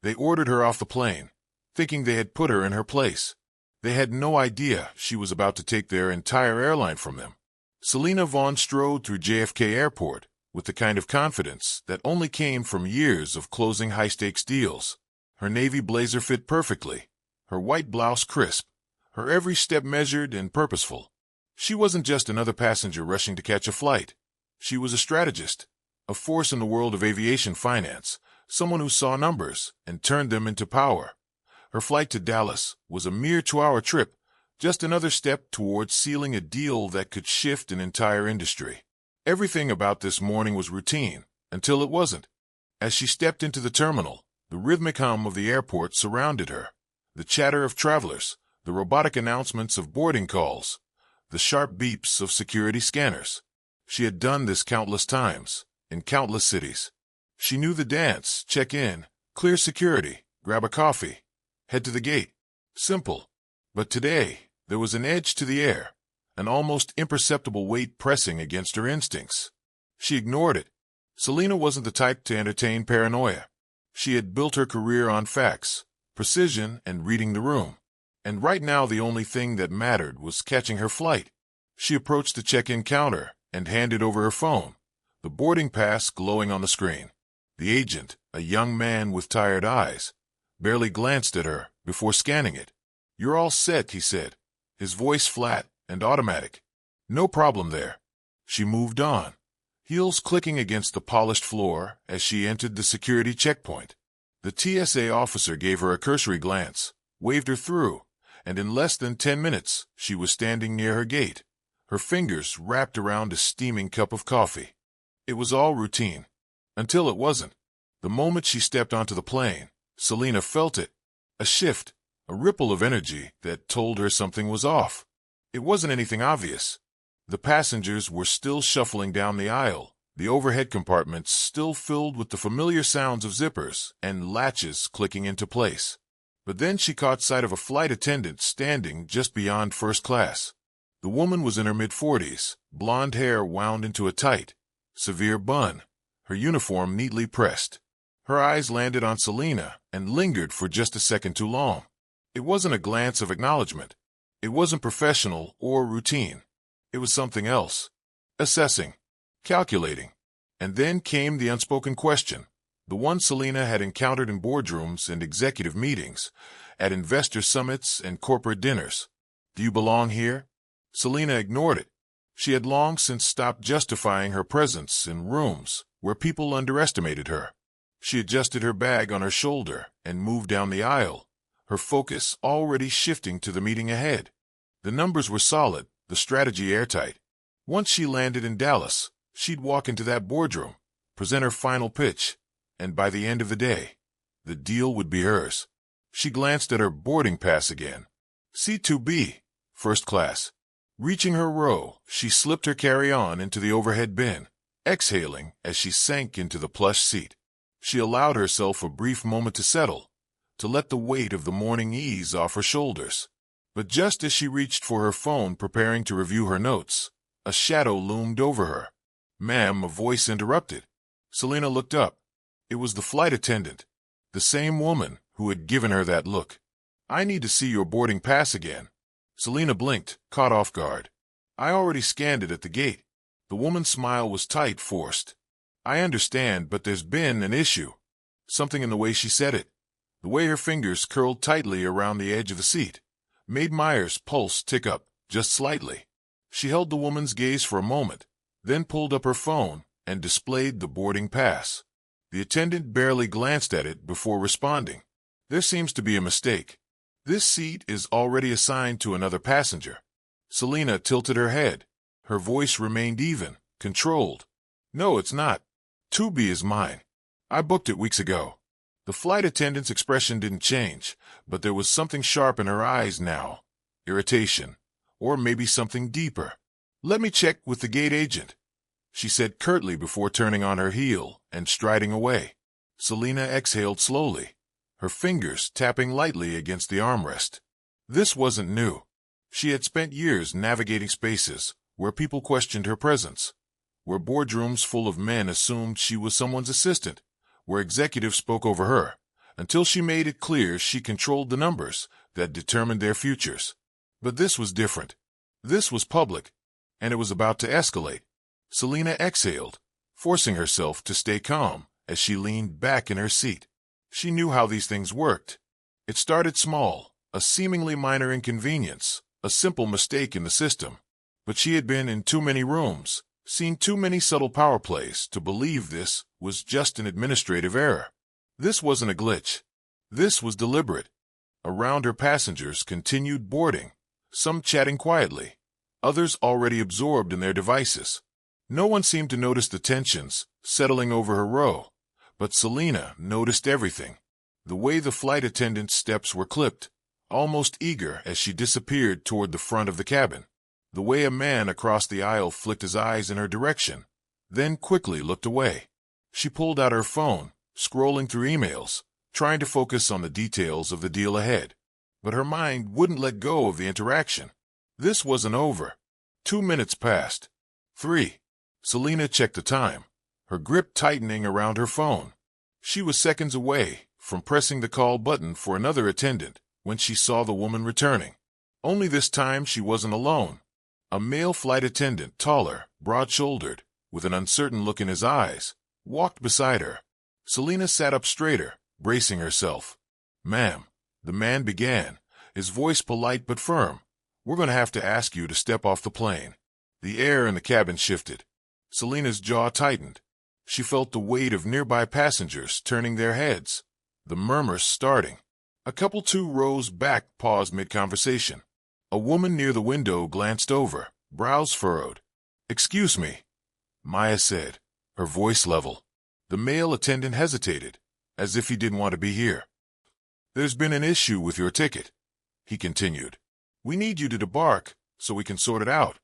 They ordered her off the plane, thinking they had put her in her place. They had no idea she was about to take their entire airline from them. Selena Vaughn strode through JFK Airport with the kind of confidence that only came from years of closing high-stakes deals. Her navy blazer fit perfectly, her white blouse crisp, her every step measured and purposeful. She wasn't just another passenger rushing to catch a flight. She was a strategist, a force in the world of aviation finance, someone who saw numbers and turned them into power. Her flight to Dallas was a mere 2-hour trip, just another step towards sealing a deal that could shift an entire industry. Everything about this morning was routine, until it wasn't. As she stepped into the terminal, the rhythmic hum of the airport surrounded her. The chatter of travelers, the robotic announcements of boarding calls, the sharp beeps of security scanners. She had done this countless times, in countless cities. She knew the dance: check in, clear security, grab a coffee, head to the gate. Simple. But today, there was an edge to the air, an almost imperceptible weight pressing against her instincts. She ignored it. Selena wasn't the type to entertain paranoia. She had built her career on facts, precision, and reading the room. And right now the only thing that mattered was catching her flight. She approached the check-in counter and handed over her phone, the boarding pass glowing on the screen. The agent, a young man with tired eyes, barely glanced at her before scanning it. "You're all set," he said, his voice flat and automatic. "No problem there." She moved on, heels clicking against the polished floor as she entered the security checkpoint. The TSA officer gave her a cursory glance, waved her through, and in less than 10 minutes, she was standing near her gate, her fingers wrapped around a steaming cup of coffee. It was all routine, until it wasn't. The moment she stepped onto the plane, Selena felt it, a shift, a ripple of energy that told her something was off. It wasn't anything obvious. The passengers were still shuffling down the aisle, the overhead compartments still filled with the familiar sounds of zippers and latches clicking into place. But then she caught sight of a flight attendant standing just beyond first class. The woman was in her mid-40s, blonde hair wound into a tight, severe bun, her uniform neatly pressed. Her eyes landed on Selena and lingered for just a second too long. It wasn't a glance of acknowledgement. It wasn't professional or routine. It was something else. Assessing. Calculating. And then came the unspoken question, the one Selena had encountered in boardrooms and executive meetings, at investor summits and corporate dinners. "Do you belong here?" Selena ignored it. She had long since stopped justifying her presence in rooms where people underestimated her. She adjusted her bag on her shoulder and moved down the aisle, her focus already shifting to the meeting ahead. The numbers were solid, the strategy airtight. Once she landed in Dallas, she'd walk into that boardroom, present her final pitch, and by the end of the day, the deal would be hers. She glanced at her boarding pass again. C2B, first class. Reaching her row, she slipped her carry-on into the overhead bin, exhaling as she sank into the plush seat. She allowed herself a brief moment to settle, to let the weight of the morning ease off her shoulders. But just as she reached for her phone preparing to review her notes, a shadow loomed over her. "Ma'am," a voice interrupted. Selena looked up. It was the flight attendant, the same woman who had given her that look. "I need to see your boarding pass again." Selena blinked, caught off guard. "I already scanned it at the gate." The woman's smile was tight, forced. "I understand, but there's been an issue." Something in the way she said it, the way her fingers curled tightly around the edge of the seat, made Meyer's pulse tick up, just slightly. She held the woman's gaze for a moment, then pulled up her phone and displayed the boarding pass. The attendant barely glanced at it before responding. "There seems to be a mistake. This seat is already assigned to another passenger." Selena tilted her head. Her voice remained even, controlled. "No, it's not. 2B is mine. I booked it weeks ago." The flight attendant's expression didn't change, but there was something sharp in her eyes now. Irritation. Or maybe something deeper. "Let me check with the gate agent," she said curtly before turning on her heel and striding away. Selena exhaled slowly, her fingers tapping lightly against the armrest. This wasn't new. She had spent years navigating spaces where people questioned her presence, where boardrooms full of men assumed she was someone's assistant, where executives spoke over her, until she made it clear she controlled the numbers that determined their futures. But this was different. This was public, and it was about to escalate. Selena exhaled, forcing herself to stay calm as she leaned back in her seat. She knew how these things worked. It started small, a seemingly minor inconvenience, a simple mistake in the system. But she had been in too many rooms, seen too many subtle power plays to believe this was just an administrative error. This wasn't a glitch. This was deliberate. Around her, passengers continued boarding, some chatting quietly, others already absorbed in their devices. No one seemed to notice the tensions settling over her row, but Selena noticed everything. The way the flight attendant's steps were clipped, almost eager as she disappeared toward the front of the cabin. The way a man across the aisle flicked his eyes in her direction, then quickly looked away. She pulled out her phone, scrolling through emails, trying to focus on the details of the deal ahead. But her mind wouldn't let go of the interaction. This wasn't over. 2 minutes passed. 3. Selena checked the time, her grip tightening around her phone. She was seconds away from pressing the call button for another attendant when she saw the woman returning. Only this time she wasn't alone. A male flight attendant, taller, broad-shouldered, with an uncertain look in his eyes, walked beside her. Selena sat up straighter, bracing herself. "Ma'am," the man began, his voice polite but firm, "we're going to have to ask you to step off the plane." The air in the cabin shifted. Selena's jaw tightened. She felt the weight of nearby passengers turning their heads, the murmurs starting. A couple 2 rows back paused mid-conversation. A woman near the window glanced over, brows furrowed. "Excuse me," Maya said, her voice level. The male attendant hesitated, as if he didn't want to be here. "There's been an issue with your ticket," he continued. "We need you to debark so we can sort it out."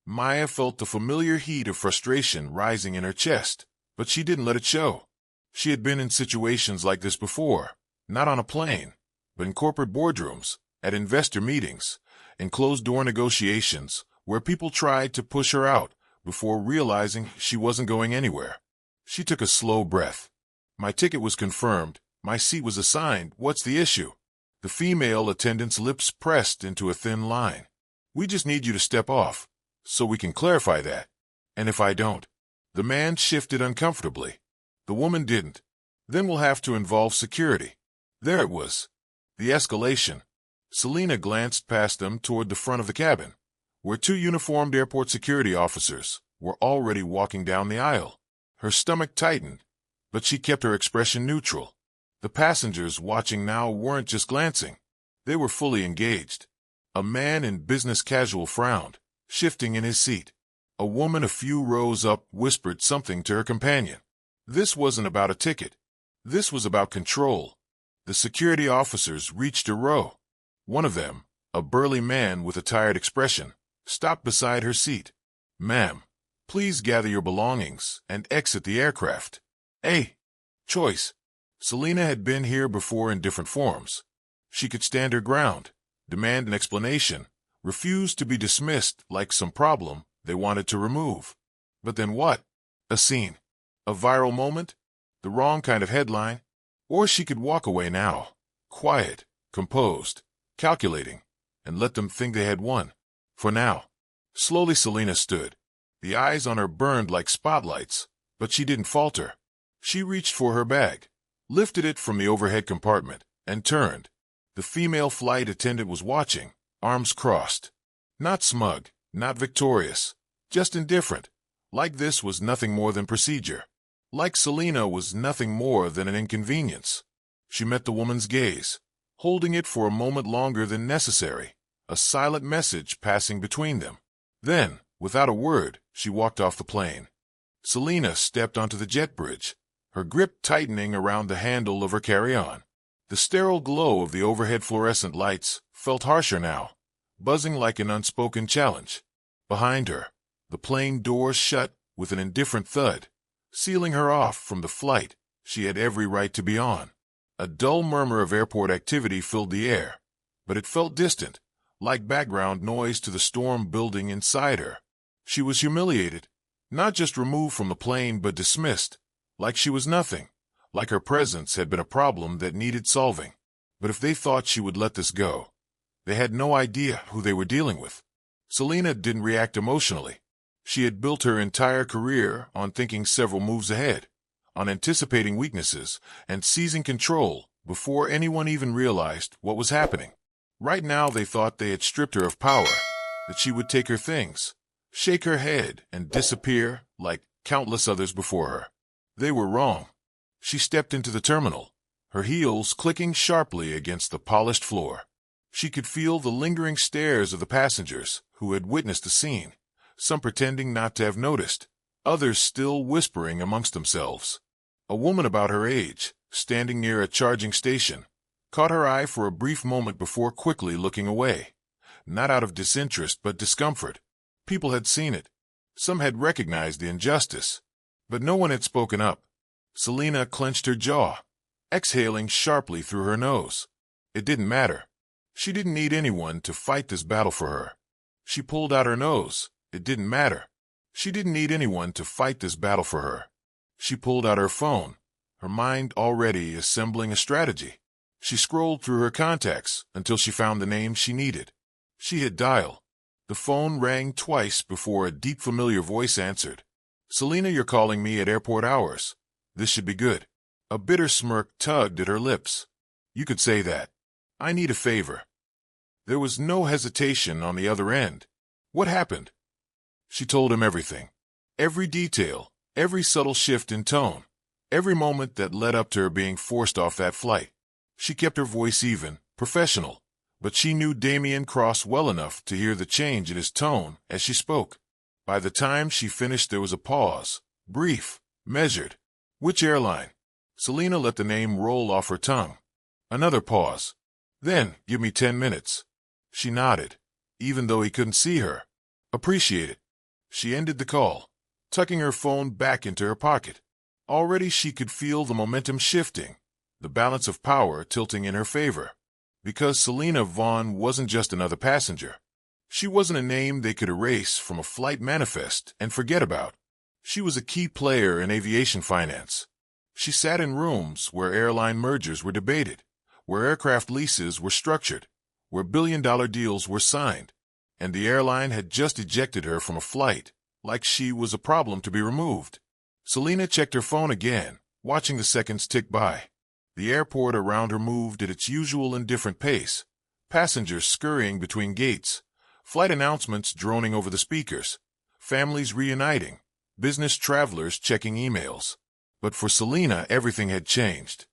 Maya felt the familiar heat of frustration rising in her chest, but she didn't let it show. She had been in situations like this before, not on a plane, but in corporate boardrooms, at investor meetings, in closed-door negotiations where people tried to push her out before realizing she wasn't going anywhere. She took a slow breath. "My ticket was confirmed. My seat was assigned. What's the issue?" The female attendant's lips pressed into a thin line. "We just need you to step off, so we can clarify that. And if I don't?" The man shifted uncomfortably. The woman didn't. "Then we'll have to involve security." There it was. The escalation. Selena glanced past them toward the front of the cabin, where 2 uniformed airport security officers were already walking down the aisle. Her stomach tightened, but she kept her expression neutral. The passengers watching now weren't just glancing. They were fully engaged. A man in business casual frowned, shifting in his seat. A woman a few rows up whispered something to her companion. This wasn't about a ticket. This was about control. The security officers reached a row. One of them, a burly man with a tired expression, stopped beside her seat. "Ma'am, please gather your belongings and exit the aircraft." Choice. Selena had been here before in different forms. She could stand her ground, demand an explanation, refuse to be dismissed like some problem they wanted to remove. But then what? A scene. A viral moment? The wrong kind of headline? Or she could walk away now, quiet, composed, calculating, and let them think they had won. For now. Slowly Selena stood. The eyes on her burned like spotlights, but she didn't falter. She reached for her bag, lifted it from the overhead compartment, and turned. The female flight attendant was watching, arms crossed. Not smug, not victorious, just indifferent. Like this was nothing more than procedure. Like Selena was nothing more than an inconvenience. She met the woman's gaze, holding it for a moment longer than necessary, a silent message passing between them. Then, without a word, she walked off the plane. Selena stepped onto the jet bridge, her grip tightening around the handle of her carry-on. The sterile glow of the overhead fluorescent lights felt harsher now, buzzing like an unspoken challenge. Behind her, the plane doors shut with an indifferent thud, sealing her off from the flight she had every right to be on. A dull murmur of airport activity filled the air, but it felt distant, like background noise to the storm building inside her. She was humiliated, not just removed from the plane but dismissed, like she was nothing, like her presence had been a problem that needed solving. But if they thought she would let this go, they had no idea who they were dealing with. Selena didn't react emotionally. She had built her entire career on thinking several moves ahead, on anticipating weaknesses and seizing control before anyone even realized what was happening. Right now they thought they had stripped her of power, that she would take her things, shake her head, and disappear like countless others before her. They were wrong. She stepped into the terminal, her heels clicking sharply against the polished floor. She could feel the lingering stares of the passengers who had witnessed the scene, some pretending not to have noticed, others still whispering amongst themselves. A woman about her age, standing near a charging station, caught her eye for a brief moment before quickly looking away, not out of disinterest but discomfort. People had seen it. Some had recognized the injustice, but no one had spoken up. Selena clenched her jaw, exhaling sharply through her nose. It didn't matter. She didn't need anyone to fight this battle for her. She pulled out her nose. It didn't matter. She didn't need anyone to fight this battle for her. She pulled out her phone, her mind already assembling a strategy. She scrolled through her contacts until she found the name she needed. She hit dial. The phone rang twice before a deep familiar voice answered. "Selena, you're calling me at airport hours. This should be good." A bitter smirk tugged at her lips. "You could say that. I need a favor." There was no hesitation on the other end. "What happened?" She told him everything. Every detail, every subtle shift in tone, every moment that led up to her being forced off that flight. She kept her voice even, professional, but she knew Damien Cross well enough to hear the change in his tone as she spoke. By the time she finished, there was a pause, brief, measured. "Which airline?" Selena let the name roll off her tongue. Another pause. "Then, give me 10 minutes. She nodded, even though he couldn't see her. "Appreciate it." She ended the call, tucking her phone back into her pocket. Already she could feel the momentum shifting, the balance of power tilting in her favor. Because Selena Vaughn wasn't just another passenger. She wasn't a name they could erase from a flight manifest and forget about. She was a key player in aviation finance. She sat in rooms where airline mergers were debated, where aircraft leases were structured, where billion-dollar deals were signed, and the airline had just ejected her from a flight, like she was a problem to be removed. Selena checked her phone again, watching the seconds tick by. The airport around her moved at its usual indifferent pace, passengers scurrying between gates, flight announcements droning over the speakers, families reuniting, business travelers checking emails. But for Selena, everything had changed.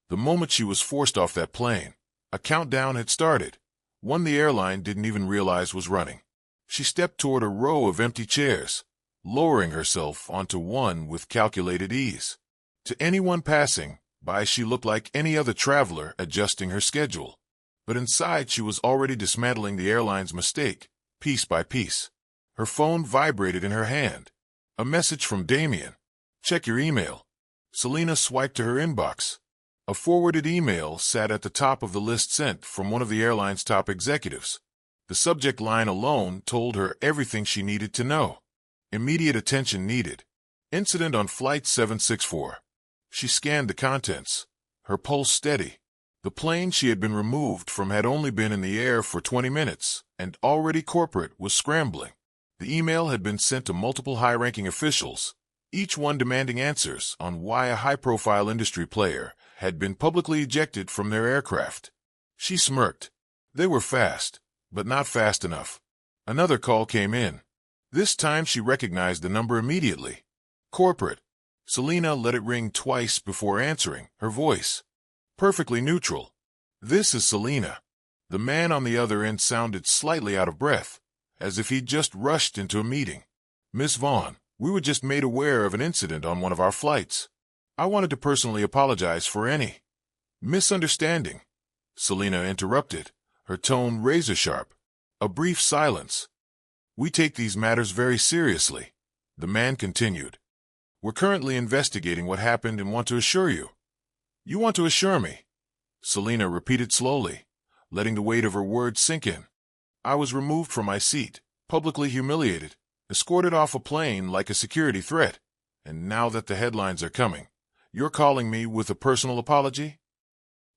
The moment she was forced off that plane, a countdown had started, one the airline didn't even realize was running. She stepped toward a row of empty chairs, lowering herself onto one with calculated ease. To anyone passing by, she looked like any other traveler adjusting her schedule. But inside, she was already dismantling the airline's mistake, piece by piece. Her phone vibrated in her hand. A message from Damien. "Check your email." Selena swiped to her inbox. A forwarded email sat at the top of the list sent from one of the airline's top executives. The subject line alone told her everything she needed to know. Immediate attention needed. Incident on Flight 764. She scanned the contents, her pulse steady. The plane she had been removed from had only been in the air for 20 minutes, and already corporate was scrambling. The email had been sent to multiple high-ranking officials, each one demanding answers on why a high-profile industry player had been publicly ejected from their aircraft. She smirked. They were fast, but not fast enough. Another call came in. This time she recognized the number immediately. Corporate. Selena let it ring twice before answering, her voice perfectly neutral. "This is Selena." The man on the other end sounded slightly out of breath, as if he'd just rushed into a meeting. "Miss Vaughn, we were just made aware of an incident on one of our flights. I wanted to personally apologize for any misunderstanding." Selena interrupted, her tone razor-sharp. A brief silence. "We take these matters very seriously," the man continued. "We're currently investigating what happened and want to assure you." "You want to assure me?" Selena repeated slowly, letting the weight of her words sink in. "I was removed from my seat, publicly humiliated, escorted off a plane like a security threat, and now that the headlines are coming, You're calling me with a personal apology?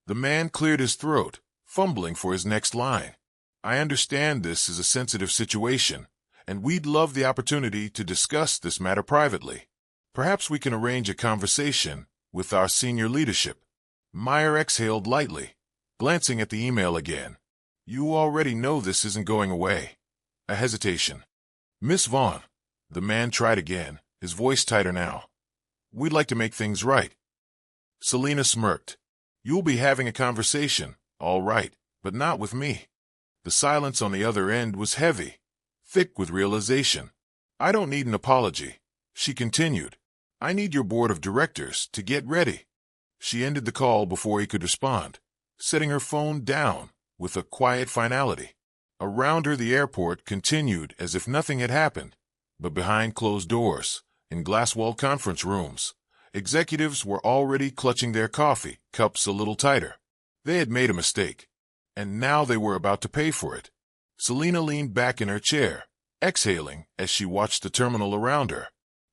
The man cleared his throat, fumbling for his next line. I understand this is a sensitive situation, and we'd love the opportunity to discuss this matter privately. Perhaps we can arrange a conversation with our senior leadership. Meyer exhaled lightly, glancing at the email again. You already know this isn't going away. A hesitation. Miss Vaughn. The man tried again, his voice tighter now. We'd like to make things right. Selena smirked. You'll be having a conversation, all right, but not with me. The silence on the other end was heavy, thick with realization. I don't need an apology, she continued. I need your board of directors to get ready. She ended the call before he could respond, setting her phone down with a quiet finality. Around her the airport continued as if nothing had happened, but behind closed doors, in glass-walled conference rooms, executives were already clutching their coffee cups a little tighter. They had made a mistake, and now they were about to pay for it. Selena leaned back in her chair, exhaling as she watched the terminal around her.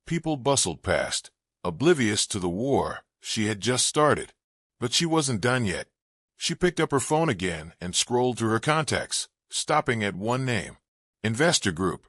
People bustled past, oblivious to the war she had just started. But she wasn't done yet. She picked up her phone again and scrolled through her contacts, stopping at one name. Investor Group.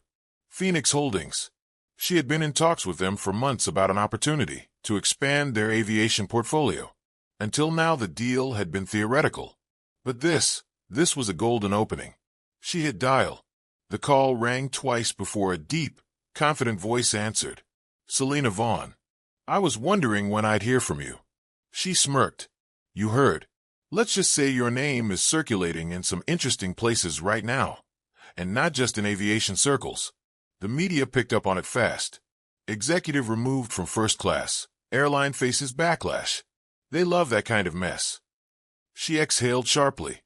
Phoenix Holdings. She had been in talks with them for months about an opportunity to expand their aviation portfolio. Until now the deal had been theoretical. But this was a golden opening. She hit dial. The call rang twice before a deep, confident voice answered. Selena Vaughn. I was wondering when I'd hear from you. She smirked. You heard. Let's just say your name is circulating in some interesting places right now, and not just in aviation circles. The media picked up on it fast. Executive removed from first class. Airline faces backlash. They love that kind of mess. She exhaled sharply.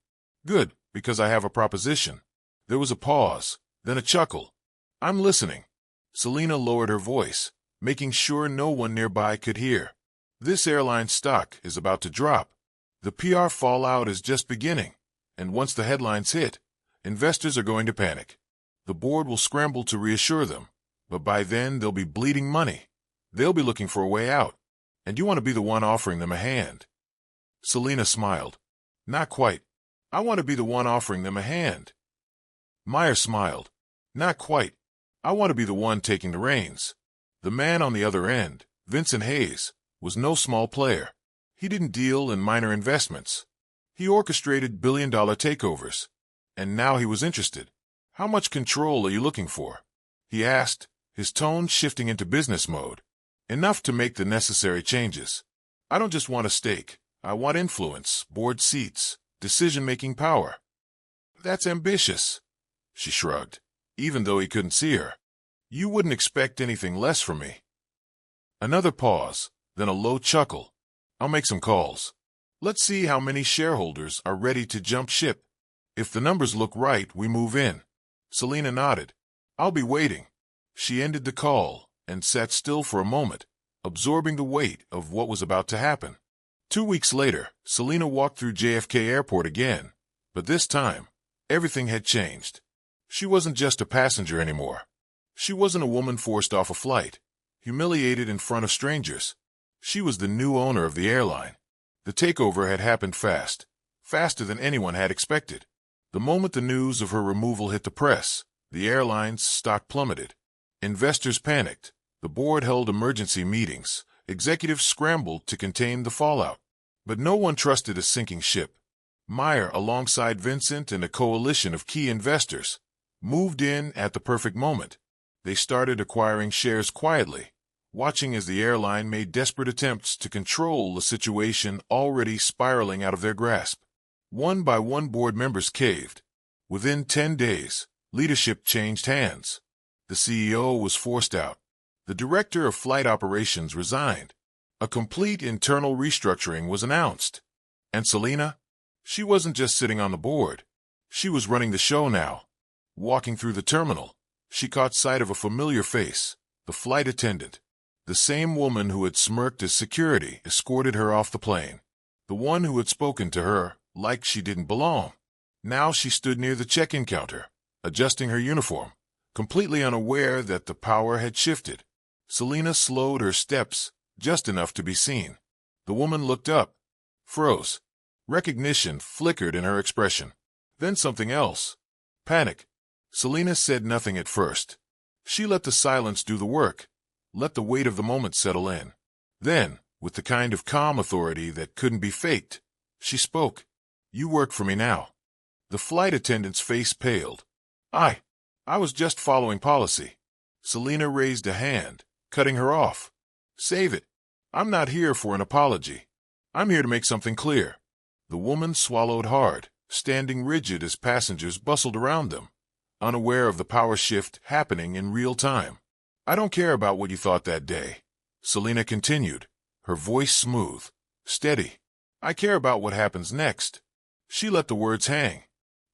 Good, because I have a proposition. There was a pause, then a chuckle. I'm listening. Selena lowered her voice, making sure no one nearby could hear. This airline stock is about to drop. The PR fallout is just beginning, and once the headlines hit, investors are going to panic. The board will scramble to reassure them, but by then they'll be bleeding money. They'll be looking for a way out, and you want to be the one offering them a hand. Selena smiled. Not quite. I want to be the one offering them a hand. Meyer smiled. Not quite. I want to be the one taking the reins. The man on the other end, Vincent Hayes, was no small player. He didn't deal in minor investments. He orchestrated billion-dollar takeovers. And now he was interested. How much control are you looking for? He asked, his tone shifting into business mode. Enough to make the necessary changes. I don't just want a stake. I want influence, board seats, decision-making power. That's ambitious. She shrugged, even though he couldn't see her. You wouldn't expect anything less from me. Another pause, then a low chuckle. I'll make some calls. Let's see how many shareholders are ready to jump ship. If the numbers look right, we move in. Selena nodded. I'll be waiting. She ended the call and sat still for a moment, absorbing the weight of what was about to happen. 2 weeks later, Selena walked through JFK Airport again, but this time, everything had changed. She wasn't just a passenger anymore. She wasn't a woman forced off a flight, humiliated in front of strangers. She was the new owner of the airline. The takeover had happened fast, faster than anyone had expected. The moment the news of her removal hit the press, the airline's stock plummeted. Investors panicked. The board held emergency meetings. Executives scrambled to contain the fallout. But no one trusted a sinking ship. Meyer, alongside Vincent and a coalition of key investors, moved in at the perfect moment. They started acquiring shares quietly, watching as the airline made desperate attempts to control a situation already spiraling out of their grasp. One by one board members caved. Within 10 days, leadership changed hands. The CEO was forced out. The director of flight operations resigned. A complete internal restructuring was announced. And Selena? She wasn't just sitting on the board. She was running the show now. Walking through the terminal, she caught sight of a familiar face, the flight attendant. The same woman who had smirked as security escorted her off the plane. The one who had spoken to her like she didn't belong. Now she stood near the check-in counter, adjusting her uniform, completely unaware that the power had shifted. Selena slowed her steps just enough to be seen. The woman looked up, froze. Recognition flickered in her expression. Then something else. Panic. Selena said nothing at first. She let the silence do the work, let the weight of the moment settle in. Then, with the kind of calm authority that couldn't be faked, she spoke. "You work for me now." The flight attendant's face paled. I was just following policy." Selena raised a hand, cutting her off. "Save it. I'm not here for an apology. I'm here to make something clear." The woman swallowed hard, standing rigid as passengers bustled around them, unaware of the power shift happening in real time. "I don't care about what you thought that day," Selena continued, her voice smooth, steady. "I care about what happens next." She let the words hang.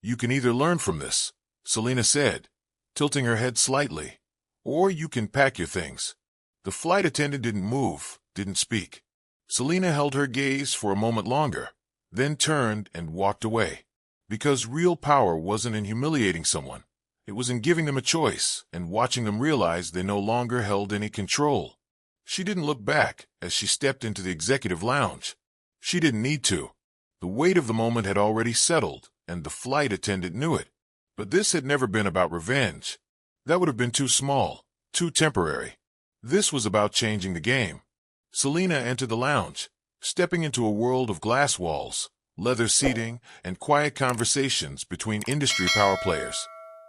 "You can either learn from this," Selena said, tilting her head slightly, "or you can pack your things." The flight attendant didn't move, didn't speak. Selena held her gaze for a moment longer, then turned and walked away. Because real power wasn't in humiliating someone. It was in giving them a choice and watching them realize they no longer held any control. She didn't look back as she stepped into the executive lounge. She didn't need to. The weight of the moment had already settled, and the flight attendant knew it. But this had never been about revenge. That would have been too small, too temporary. This was about changing the game. Selena entered the lounge, stepping into a world of glass walls, leather seating, and quiet conversations between industry power players.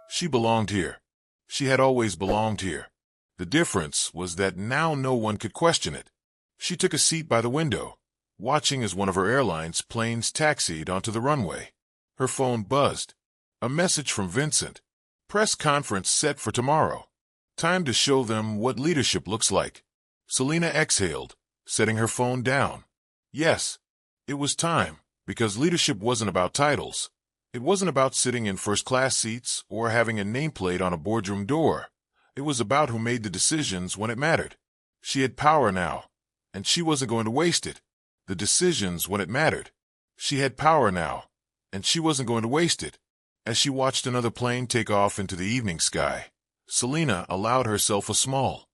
She belonged here. She had always belonged here. The difference was that now no one could question it. She took a seat by the window, watching as one of her airline's planes taxied onto the runway. Her phone buzzed. A message from Vincent. Press conference set for tomorrow. Time to show them what leadership looks like. Selena exhaled, setting her phone down. Yes, it was time, because leadership wasn't about titles. It wasn't about sitting in first-class seats or having a nameplate on a boardroom door. It was about who made the decisions when it mattered. She had power now, and she wasn't going to waste it. The decisions when it mattered. She had power now, and she wasn't going to waste it. As she watched another plane take off into the evening sky, Selena allowed herself a small,